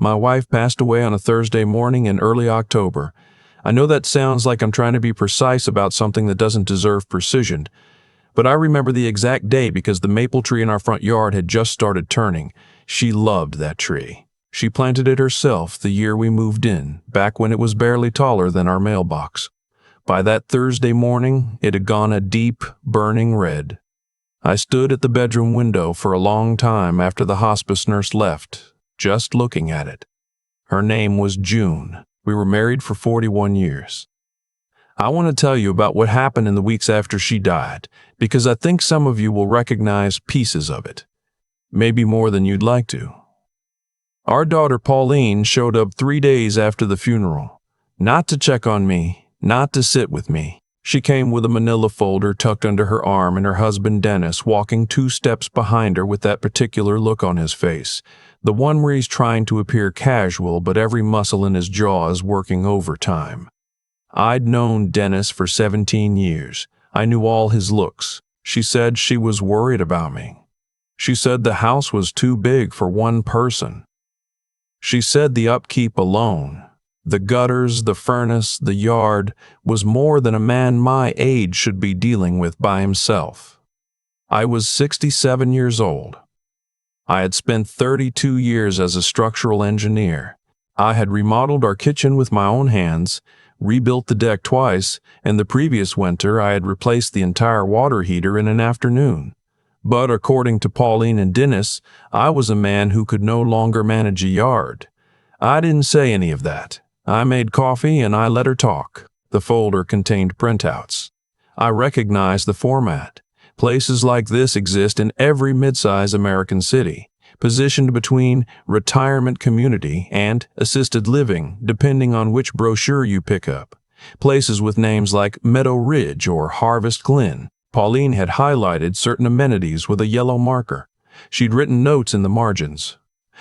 My wife passed away on a Thursday morning in early October. I know that sounds like I'm trying to be precise about something that doesn't deserve precision, but I remember the exact day because the maple tree in our front yard had just started turning. She loved that tree. She planted it herself the year we moved in, back when it was barely taller than our mailbox. By that Thursday morning, it had gone a deep, burning red. I stood at the bedroom window for a long time after the hospice nurse left, just looking at it. Her name was June. We were married for 41 years. I want to tell you about what happened in the weeks after she died, because I think some of you will recognize pieces of it. Maybe more than you'd like to. Our daughter Pauline showed up 3 days after the funeral. Not to check on me, not to sit with me. She came with a manila folder tucked under her arm and her husband Dennis walking 2 steps behind her with that particular look on his face. The one where he's trying to appear casual but every muscle in his jaw is working overtime. I'd known Dennis for 17 years. I knew all his looks. She said she was worried about me. She said the house was too big for one person. She said the upkeep alone, the gutters, the furnace, the yard, was more than a man my age should be dealing with by himself. I was 67 years old. I had spent 32 years as a structural engineer. I had remodeled our kitchen with my own hands, rebuilt the deck twice, and the previous winter I had replaced the entire water heater in an afternoon. But according to Pauline and Dennis, I was a man who could no longer manage a yard. I didn't say any of that. I made coffee and I let her talk. The folder contained printouts. I recognized the format. Places like this exist in every mid-size American city, positioned between retirement community and assisted living, depending on which brochure you pick up. Places with names like Meadow Ridge or Harvest Glen. Pauline had highlighted certain amenities with a yellow marker. She'd written notes in the margins.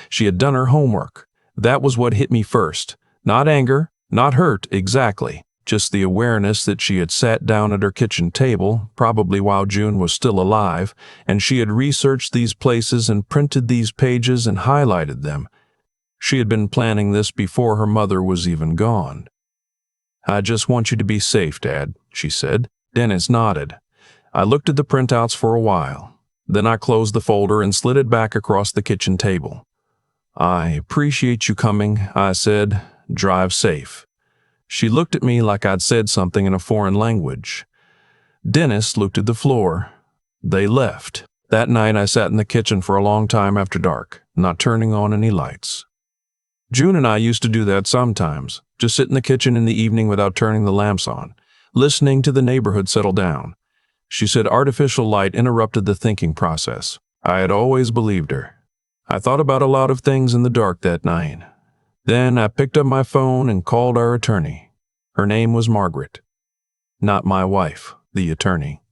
She had done her homework. That was what hit me first. Not anger, not hurt exactly, just the awareness that she had sat down at her kitchen table, probably while June was still alive, and she had researched these places and printed these pages and highlighted them. She had been planning this before her mother was even gone. "I just want you to be safe, Dad," she said. Dennis nodded. I looked at the printouts for a while. Then I closed the folder and slid it back across the kitchen table. "I appreciate you coming," I said. "Drive safe." She looked at me like I'd said something in a foreign language. Dennis looked at the floor. They left. That night I sat in the kitchen for a long time after dark, not turning on any lights. June and I used to do that sometimes, just sit in the kitchen in the evening without turning the lamps on, listening to the neighborhood settle down. She said artificial light interrupted the thinking process. I had always believed her. I thought about a lot of things in the dark that night. Then I picked up my phone and called our attorney. Her name was Margaret. Not my wife, the attorney.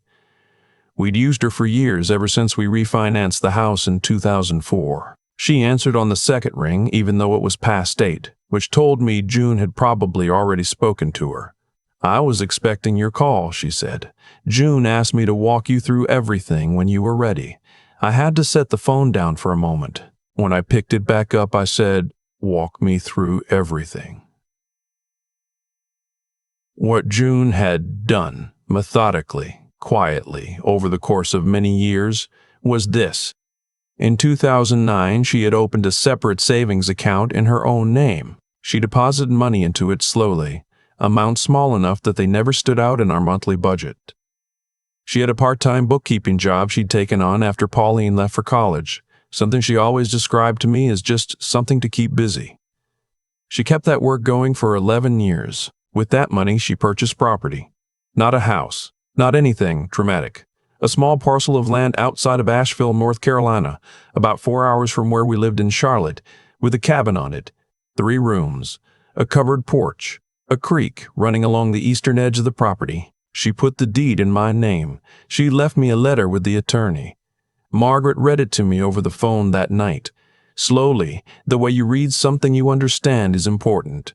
We'd used her for years, ever since we refinanced the house in 2004. She answered on the second ring, even though it was past 8, which told me June had probably already spoken to her. "I was expecting your call," she said. "June asked me to walk you through everything when you were ready." I had to set the phone down for a moment. When I picked it back up, I said, "Walk me through everything." What June had done, methodically, quietly, over the course of many years, was this. In 2009, she had opened a separate savings account in her own name. She deposited money into it slowly, amounts small enough that they never stood out in our monthly budget. She had a part-time bookkeeping job she'd taken on after Pauline left for college, something she always described to me as just something to keep busy. She kept that work going for 11 years. With that money, she purchased property. Not a house, not anything dramatic. A small parcel of land outside of Asheville, North Carolina, about 4 hours from where we lived in Charlotte, with a cabin on it, 3 rooms, a covered porch, a creek running along the eastern edge of the property. She put the deed in my name. She left me a letter with the attorney. Margaret read it to me over the phone that night. Slowly, the way you read something you understand is important.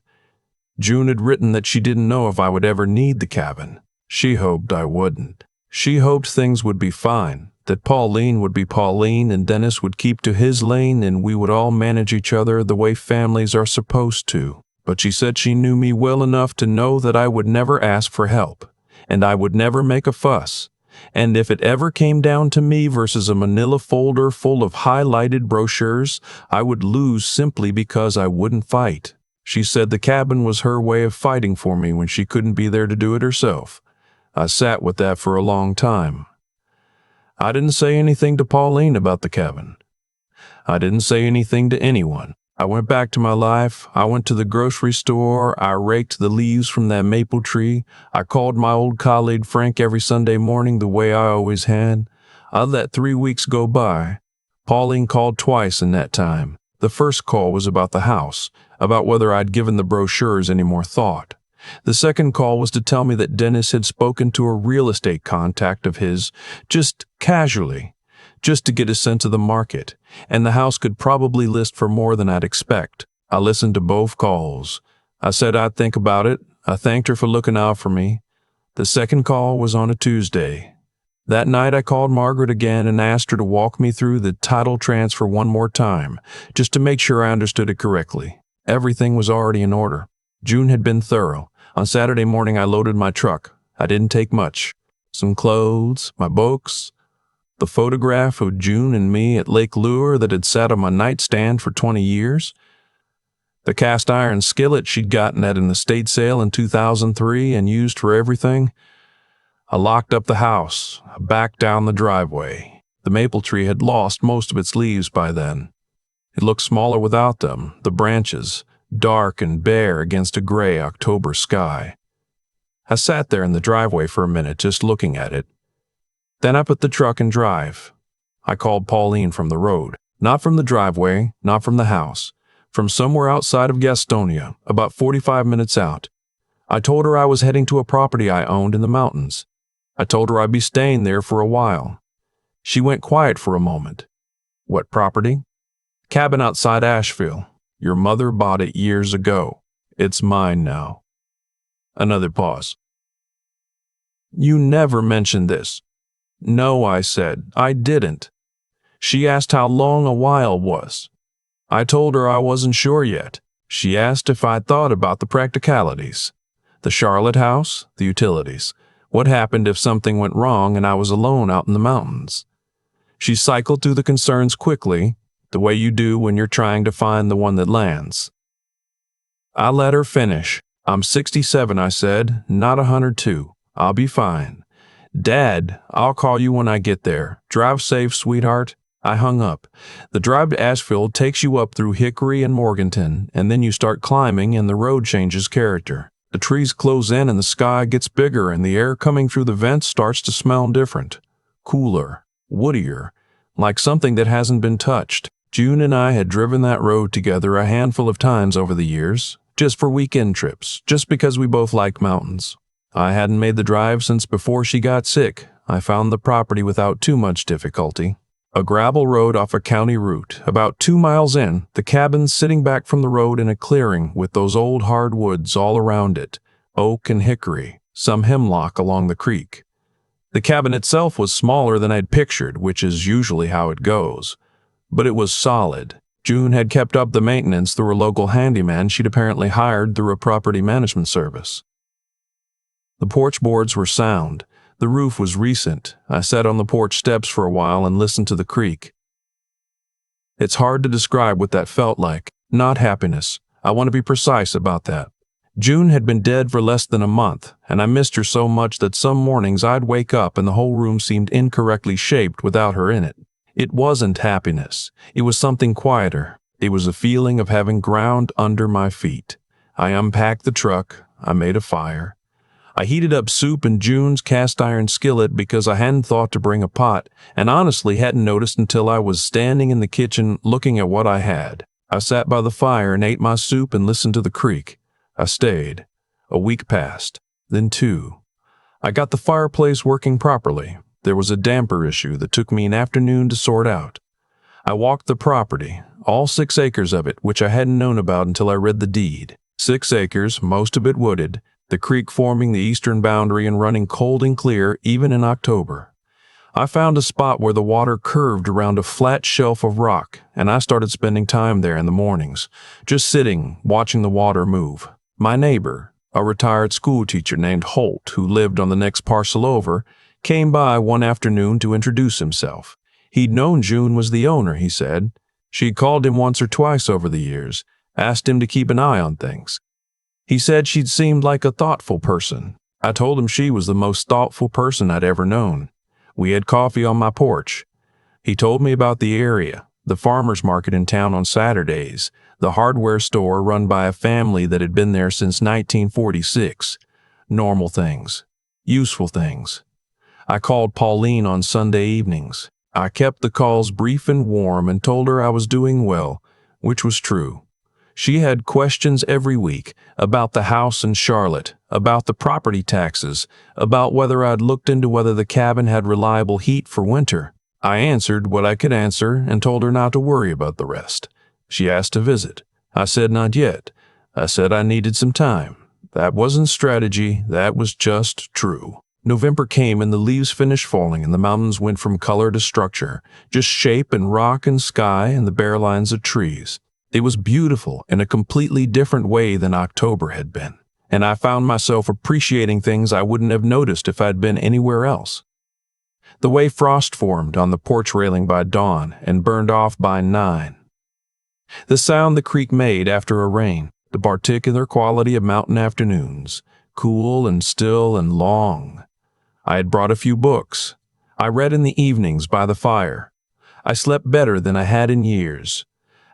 June had written that she didn't know if I would ever need the cabin. She hoped I wouldn't. She hoped things would be fine, that Pauline would be Pauline and Dennis would keep to his lane and we would all manage each other the way families are supposed to. But she said she knew me well enough to know that I would never ask for help, and I would never make a fuss. And if it ever came down to me versus a manila folder full of highlighted brochures, I would lose simply because I wouldn't fight. She said the cabin was her way of fighting for me when she couldn't be there to do it herself. I sat with that for a long time. I didn't say anything to Pauline about the cabin. I didn't say anything to anyone. I went back to my life. I went to the grocery store. I raked the leaves from that maple tree. I called my old colleague Frank every Sunday morning the way I always had. I let 3 weeks go by. Pauline called twice in that time. The first call was about the house, about whether I'd given the brochures any more thought. The second call was to tell me that Dennis had spoken to a real estate contact of his, just casually, just to get a sense of the market, and the house could probably list for more than I'd expect. I listened to both calls. I said I'd think about it. I thanked her for looking out for me. The second call was on a Tuesday. That night I called Margaret again and asked her to walk me through the title transfer one more time, just to make sure I understood it correctly. Everything was already in order. June had been thorough. On Saturday morning I loaded my truck. I didn't take much. Some clothes, my books, the photograph of June and me at Lake Lure that had sat on my nightstand for 20 years, the cast iron skillet she'd gotten at an estate sale in 2003 and used for everything. I locked up the house. I backed down the driveway. The maple tree had lost most of its leaves by then. It looked smaller without them, the branches, dark and bare against a gray October sky. I sat there in the driveway for a minute just looking at it. Then I put the truck in drive. I called Pauline from the road, not from the driveway, not from the house, from somewhere outside of Gastonia, about 45 minutes out. I told her I was heading to a property I owned in the mountains. I told her I'd be staying there for a while. She went quiet for a moment. What property? Cabin outside Asheville. Your mother bought it years ago. It's mine now. Another pause. You never mentioned this. No, I said, I didn't. She asked how long a while was. I told her I wasn't sure yet. She asked if I'd thought about the practicalities. The Charlotte house, the utilities. What happened if something went wrong and I was alone out in the mountains? She cycled through the concerns quickly, the way you do when you're trying to find the one that lands. I let her finish. I'm 67, I said, not 102. I'll be fine. Dad, I'll call you when I get there. Drive safe, sweetheart. I hung up. The drive to Asheville takes you up through Hickory and Morganton, and then you start climbing and the road changes character. The trees close in and the sky gets bigger and the air coming through the vents starts to smell different. Cooler, woodier, like something that hasn't been touched. June and I had driven that road together a handful of times over the years, just for weekend trips, just because we both liked mountains. I hadn't made the drive since before she got sick. I found the property without too much difficulty. A gravel road off a county route, about 2 miles in, the cabin sitting back from the road in a clearing with those old hardwoods all around it, oak and hickory, some hemlock along the creek. The cabin itself was smaller than I'd pictured, which is usually how it goes. But it was solid. June had kept up the maintenance through a local handyman she'd apparently hired through a property management service. The porch boards were sound. The roof was recent. I sat on the porch steps for a while and listened to the creek. It's hard to describe what that felt like. Not happiness. I want to be precise about that. June had been dead for less than a month, and I missed her so much that some mornings I'd wake up and the whole room seemed incorrectly shaped without her in it. It wasn't happiness. It was something quieter. It was a feeling of having ground under my feet. I unpacked the truck. I made a fire. I heated up soup in June's cast iron skillet because I hadn't thought to bring a pot, and honestly hadn't noticed until I was standing in the kitchen looking at what I had. I sat by the fire and ate my soup and listened to the creek. I stayed. A week passed, then 2. I got the fireplace working properly. There was a damper issue that took me an afternoon to sort out. I walked the property, all 6 acres of it, which I hadn't known about until I read the deed. 6 acres, most of it wooded, the creek forming the eastern boundary and running cold and clear even in October. I found a spot where the water curved around a flat shelf of rock, and I started spending time there in the mornings, just sitting, watching the water move. My neighbor, a retired school teacher named Holt, who lived on the next parcel over, came by one afternoon to introduce himself. He'd known June was the owner, he said. She'd called him once or twice over the years, asked him to keep an eye on things. He said she'd seemed like a thoughtful person. I told him she was the most thoughtful person I'd ever known. We had coffee on my porch. He told me about the area, the farmer's market in town on Saturdays, the hardware store run by a family that had been there since 1946. Normal things. Useful things. I called Pauline on Sunday evenings. I kept the calls brief and warm and told her I was doing well, which was true. She had questions every week about the house in Charlotte, about the property taxes, about whether I'd looked into whether the cabin had reliable heat for winter. I answered what I could answer and told her not to worry about the rest. She asked to visit. I said not yet. I said I needed some time. That wasn't strategy, that was just true. November came and the leaves finished falling and the mountains went from color to structure, just shape and rock and sky and the bare lines of trees. It was beautiful in a completely different way than October had been, and I found myself appreciating things I wouldn't have noticed if I'd been anywhere else. The way frost formed on the porch railing by dawn and burned off by 9. The sound the creek made after a rain, the particular quality of mountain afternoons, cool and still and long. I had brought a few books. I read in the evenings by the fire. I slept better than I had in years.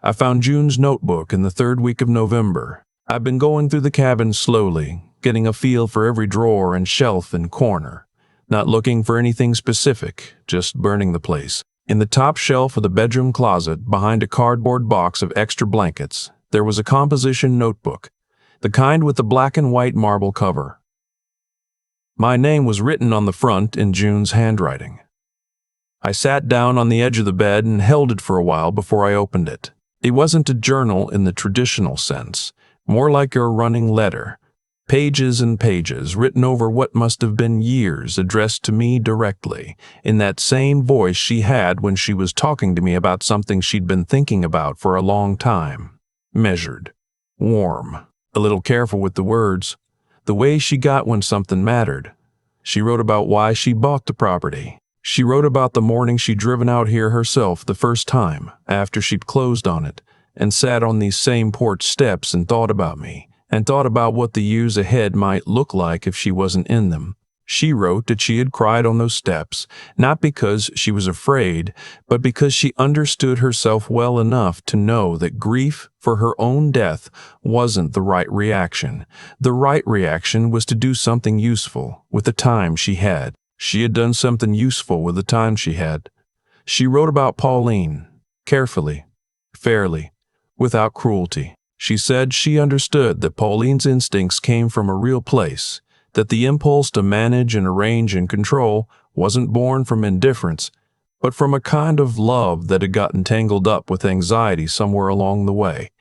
I found June's notebook in the 3rd week of November. I've been going through the cabin slowly, getting a feel for every drawer and shelf and corner, not looking for anything specific, just burning the place. In the top shelf of the bedroom closet, behind a cardboard box of extra blankets, there was a composition notebook, the kind with the black and white marble cover. My name was written on the front in June's handwriting. I sat down on the edge of the bed and held it for a while before I opened it. It wasn't a journal in the traditional sense, more like a running letter. Pages and pages written over what must have been years addressed to me directly, in that same voice she had when she was talking to me about something she'd been thinking about for a long time. Measured. Warm. A little careful with the words. The way she got when something mattered. She wrote about why she bought the property. She wrote about the morning she'd driven out here herself the first time, after she'd closed on it, and sat on these same porch steps and thought about me, and thought about what the years ahead might look like if she wasn't in them. She wrote that she had cried on those steps, not because she was afraid, but because she understood herself well enough to know that grief for her own death wasn't the right reaction. The right reaction was to do something useful with the time she had. She had done something useful with the time she had. She wrote about Pauline, carefully, fairly, without cruelty. She said she understood that Pauline's instincts came from a real place, that the impulse to manage and arrange and control wasn't born from indifference, but from a kind of love that had gotten tangled up with anxiety somewhere along the way.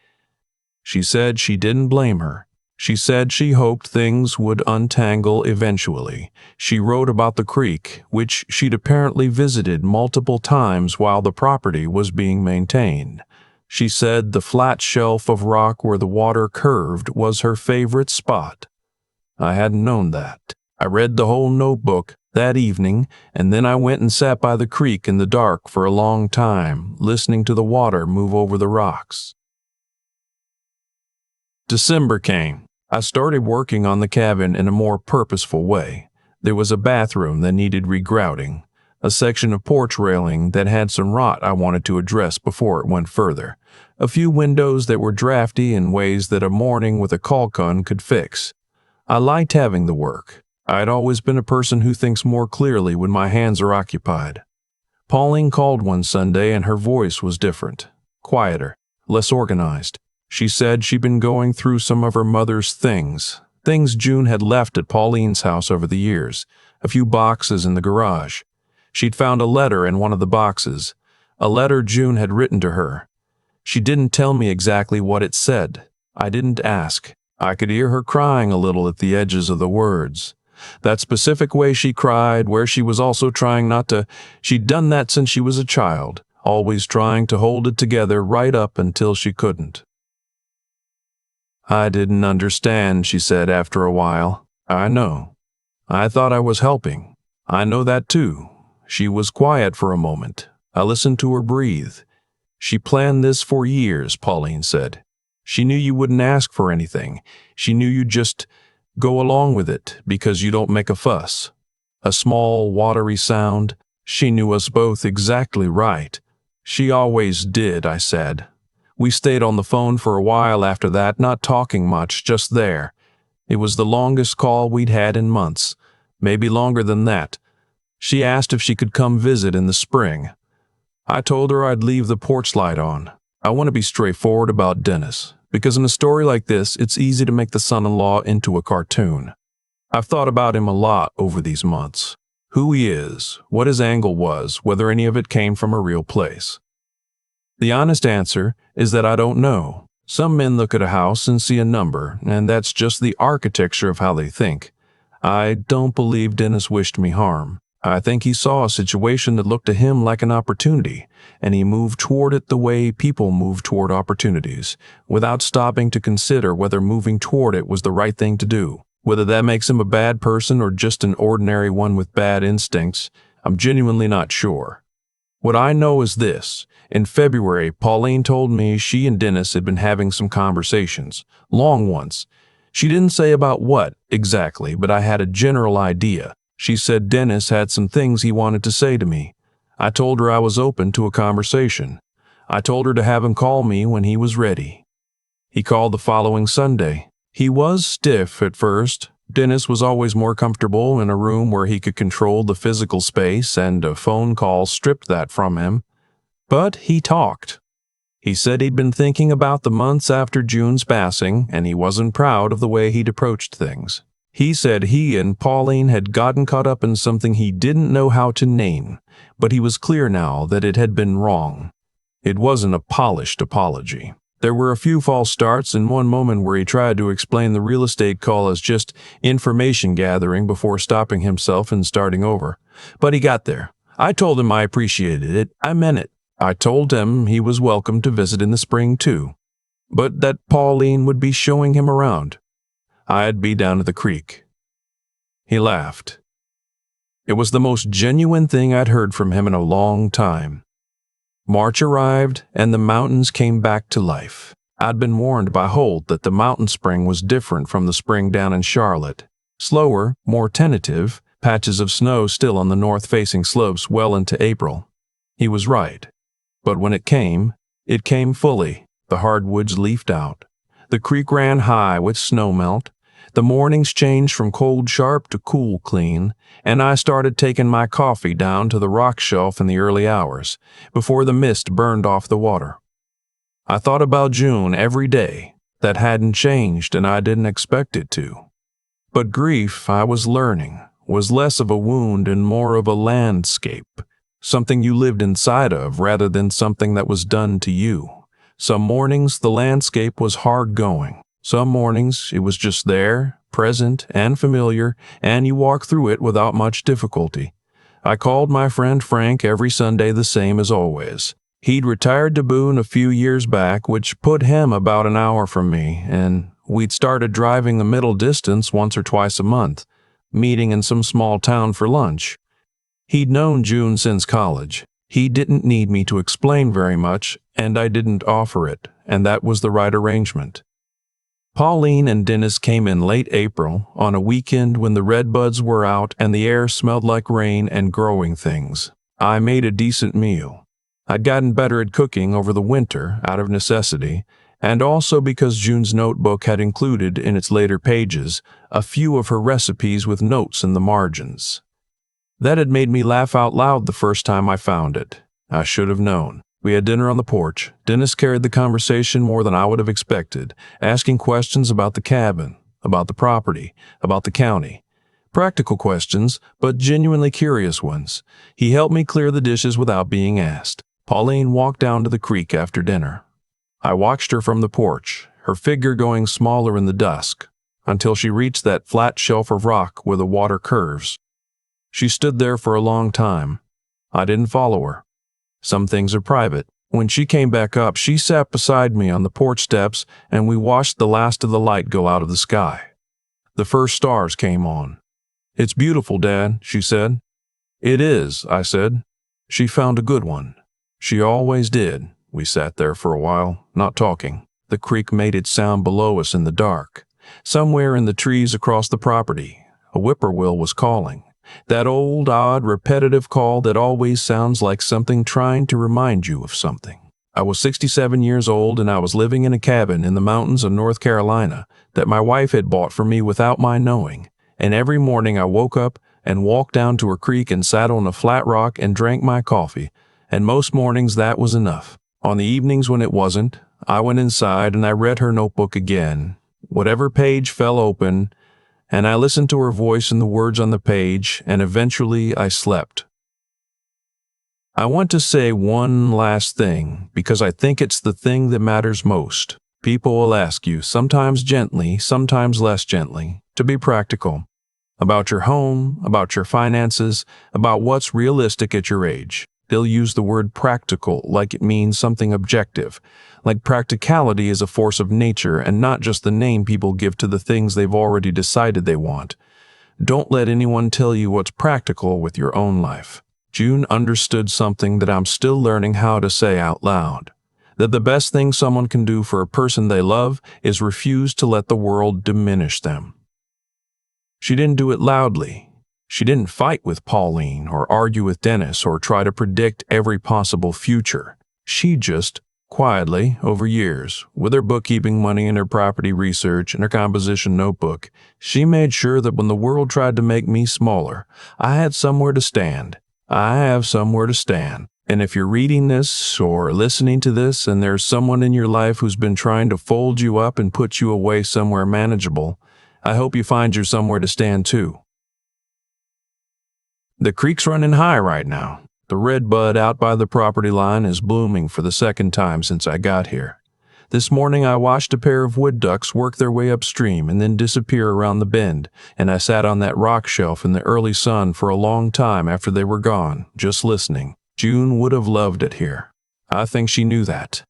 She said she didn't blame her. She said she hoped things would untangle eventually. She wrote about the creek, which she'd apparently visited multiple times while the property was being maintained. She said the flat shelf of rock where the water curved was her favorite spot. I hadn't known that. I read the whole notebook that evening, and then I went and sat by the creek in the dark for a long time, listening to the water move over the rocks. December came. I started working on the cabin in a more purposeful way. There was a bathroom that needed regrouting, a section of porch railing that had some rot I wanted to address before it went further, a few windows that were drafty in ways that a morning with a caulk gun could fix. I liked having the work. I had always been a person who thinks more clearly when my hands are occupied. Pauline called one Sunday and her voice was different, quieter, less organized. She said she'd been going through some of her mother's things June had left at Pauline's house over the years, a few boxes in the garage. She'd found a letter in one of the boxes, a letter June had written to her. She didn't tell me exactly what it said. I didn't ask. I could hear her crying a little at the edges of the words. That specific way she cried, where she was also trying not to, she'd done that since she was a child, always trying to hold it together right up until she couldn't. "I didn't understand," she said after a while. "I know. I thought I was helping. I know that too." She was quiet for a moment. I listened to her breathe. "She planned this for years," Pauline said. "She knew you wouldn't ask for anything. She knew you'd just go along with it because you don't make a fuss." A small, watery sound. "She knew us both exactly right." "She always did," I said. We stayed on the phone for a while after that, not talking much, just there. It was the longest call we'd had in months, maybe longer than that. She asked if she could come visit in the spring. I told her I'd leave the porch light on. I want to be straightforward about Dennis, because in a story like this, it's easy to make the son-in-law into a cartoon. I've thought about him a lot over these months. Who he is, what his angle was, whether any of it came from a real place. The honest answer is that I don't know. Some men look at a house and see a number, and that's just the architecture of how they think. I don't believe Dennis wished me harm. I think he saw a situation that looked to him like an opportunity, and he moved toward it the way people move toward opportunities, without stopping to consider whether moving toward it was the right thing to do. Whether that makes him a bad person or just an ordinary one with bad instincts, I'm genuinely not sure. What I know is this. In February, Pauline told me she and Dennis had been having some conversations, long ones. She didn't say about what, exactly, but I had a general idea. She said Dennis had some things he wanted to say to me. I told her I was open to a conversation. I told her to have him call me when he was ready. He called the following Sunday. He was stiff at first. Dennis was always more comfortable in a room where he could control the physical space, and a phone call stripped that from him. But he talked. He said he'd been thinking about the months after June's passing, and he wasn't proud of the way he'd approached things. He said he and Pauline had gotten caught up in something he didn't know how to name, but he was clear now that it had been wrong. It wasn't a polished apology. There were a few false starts and one moment where he tried to explain the real estate call as just information gathering before stopping himself and starting over. But he got there. I told him I appreciated it. I meant it. I told him he was welcome to visit in the spring too, but that Pauline would be showing him around. I'd be down at the creek. He laughed. It was the most genuine thing I'd heard from him in a long time. March arrived, and the mountains came back to life. I'd been warned by Holt that the mountain spring was different from the spring down in Charlotte. Slower, more tentative, patches of snow still on the north-facing slopes well into April. He was right. But when it came fully. The hardwoods leafed out. The creek ran high with snowmelt. The mornings changed from cold sharp to cool clean, and I started taking my coffee down to the rock shelf in the early hours, before the mist burned off the water. I thought about June every day. That hadn't changed, and I didn't expect it to. But grief, I was learning, was less of a wound and more of a landscape, something you lived inside of rather than something that was done to you. Some mornings the landscape was hard going. Some mornings it was just there, present and familiar, and you walked through it without much difficulty. I called my friend Frank every Sunday the same as always. He'd retired to Boone a few years back, which put him about an hour from me, and we'd started driving the middle distance once or twice a month, meeting in some small town for lunch. He'd known June since college. He didn't need me to explain very much, and I didn't offer it, and that was the right arrangement. Pauline and Dennis came in late April, on a weekend when the redbuds were out and the air smelled like rain and growing things. I made a decent meal. I'd gotten better at cooking over the winter, out of necessity, and also because June's notebook had included in its later pages a few of her recipes with notes in the margins. That had made me laugh out loud the first time I found it. I should have known. We had dinner on the porch. Dennis carried the conversation more than I would have expected, asking questions about the cabin, about the property, about the county. Practical questions, but genuinely curious ones. He helped me clear the dishes without being asked. Pauline walked down to the creek after dinner. I watched her from the porch, her figure going smaller in the dusk. until she reached that flat shelf of rock where the water curves. She stood there for a long time. I didn't follow her. Some things are private. When she came back up, she sat beside me on the porch steps, and we watched the last of the light go out of the sky. The first stars came on. "It's beautiful, Dad," she said. "It is," I said. "She found a good one." She always did. We sat there for a while, not talking. The creek made its sound below us in the dark. Somewhere in the trees across the property, a whippoorwill was calling. That old, odd, repetitive call that always sounds like something trying to remind you of something. I was 67 years old, and I was living in a cabin in the mountains of North Carolina that my wife had bought for me without my knowing. And every morning I woke up and walked down to a creek and sat on a flat rock and drank my coffee. And most mornings that was enough. On the evenings when it wasn't, I went inside and I read her notebook again. Whatever page fell open, and I listened to her voice and the words on the page, and eventually I slept. I want to say one last thing, because I think it's the thing that matters most. People will ask you, sometimes gently, sometimes less gently, to be practical. About your home, about your finances, about what's realistic at your age. They'll use the word practical like it means something objective, like practicality is a force of nature and not just the name people give to the things they've already decided they want. Don't let anyone tell you what's practical with your own life. June understood something that I'm still learning how to say out loud. That the best thing someone can do for a person they love is refuse to let the world diminish them. She didn't do it loudly. She didn't fight with Pauline or argue with Dennis or try to predict every possible future. She just, quietly, over years, with her bookkeeping money and her property research and her composition notebook, she made sure that when the world tried to make me smaller, I had somewhere to stand. I have somewhere to stand. And if you're reading this or listening to this and there's someone in your life who's been trying to fold you up and put you away somewhere manageable, I hope you find you somewhere to stand too. The creek's running high right now. The red bud out by the property line is blooming for the second time since I got here. This morning I watched a pair of wood ducks work their way upstream and then disappear around the bend, and I sat on that rock shelf in the early sun for a long time after they were gone, just listening. June would have loved it here. I think she knew that.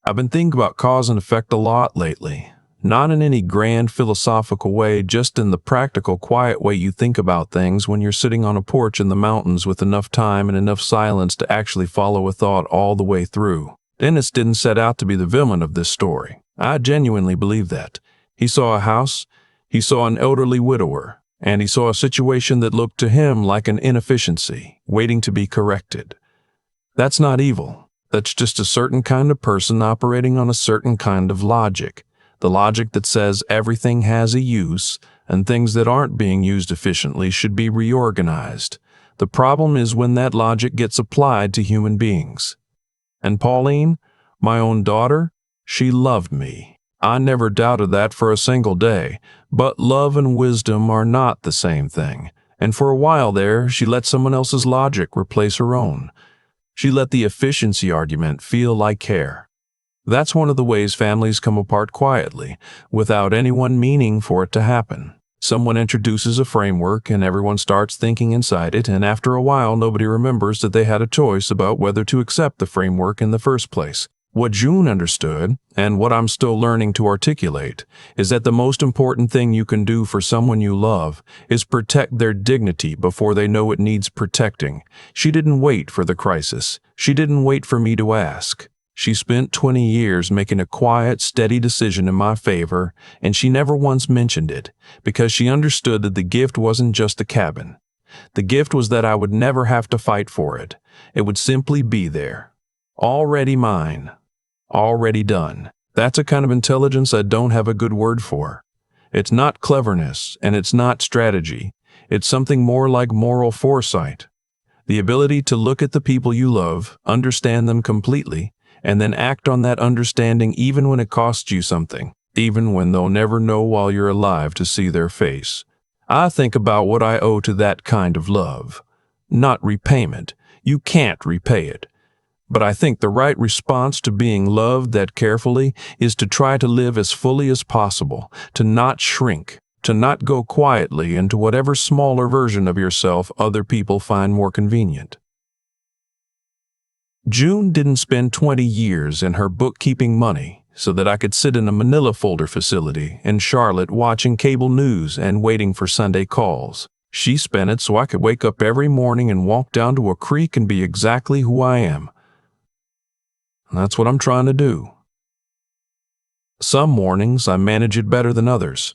I've been thinking about cause and effect a lot lately. Not in any grand philosophical way, just in the practical, quiet way you think about things when you're sitting on a porch in the mountains with enough time and enough silence to actually follow a thought all the way through. Dennis didn't set out to be the villain of this story. I genuinely believe that. He saw a house, he saw an elderly widower, and he saw a situation that looked to him like an inefficiency, waiting to be corrected. That's not evil. That's just a certain kind of person operating on a certain kind of logic. The logic that says everything has a use, and things that aren't being used efficiently should be reorganized. The problem is when that logic gets applied to human beings. And Pauline, my own daughter, she loved me. I never doubted that for a single day, but love and wisdom are not the same thing. And for a while there, she let someone else's logic replace her own. She let the efficiency argument feel like care. That's one of the ways families come apart quietly, without anyone meaning for it to happen. Someone introduces a framework and everyone starts thinking inside it, and after a while nobody remembers that they had a choice about whether to accept the framework in the first place. What June understood, and what I'm still learning to articulate, is that the most important thing you can do for someone you love is protect their dignity before they know it needs protecting. She didn't wait for the crisis. She didn't wait for me to ask. She spent 20 years making a quiet, steady decision in my favor, and she never once mentioned it, because she understood that the gift wasn't just a cabin. The gift was that I would never have to fight for it. It would simply be there. Already mine. Already done. That's a kind of intelligence I don't have a good word for. It's not cleverness, and it's not strategy. It's something more like moral foresight. The ability to look at the people you love, understand them completely, and then act on that understanding even when it costs you something, even when they'll never know while you're alive to see their face. I think about what I owe to that kind of love. Not repayment. You can't repay it. But I think the right response to being loved that carefully is to try to live as fully as possible, to not shrink, to not go quietly into whatever smaller version of yourself other people find more convenient. June didn't spend 20 years in her bookkeeping money so that I could sit in a manila folder facility in Charlotte watching cable news and waiting for Sunday calls. She spent it so I could wake up every morning and walk down to a creek and be exactly who I am. That's what I'm trying to do. Some mornings I manage it better than others,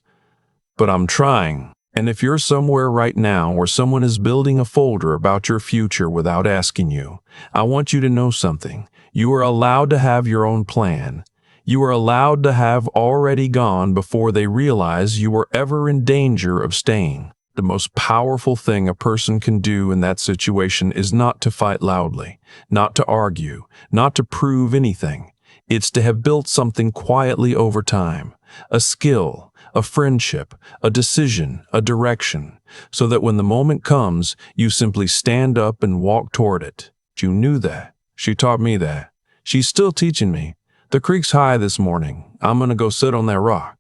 but I'm trying. And if you're somewhere right now where someone is building a folder about your future without asking you, I want you to know something. You are allowed to have your own plan. You are allowed to have already gone before they realize you were ever in danger of staying. The most powerful thing a person can do in that situation is not to fight loudly, not to argue, not to prove anything. It's to have built something quietly over time, a skill, a friendship, a decision, a direction, so that when the moment comes, you simply stand up and walk toward it. You knew that. She taught me that. She's still teaching me. The creek's high this morning. I'm gonna go sit on that rock.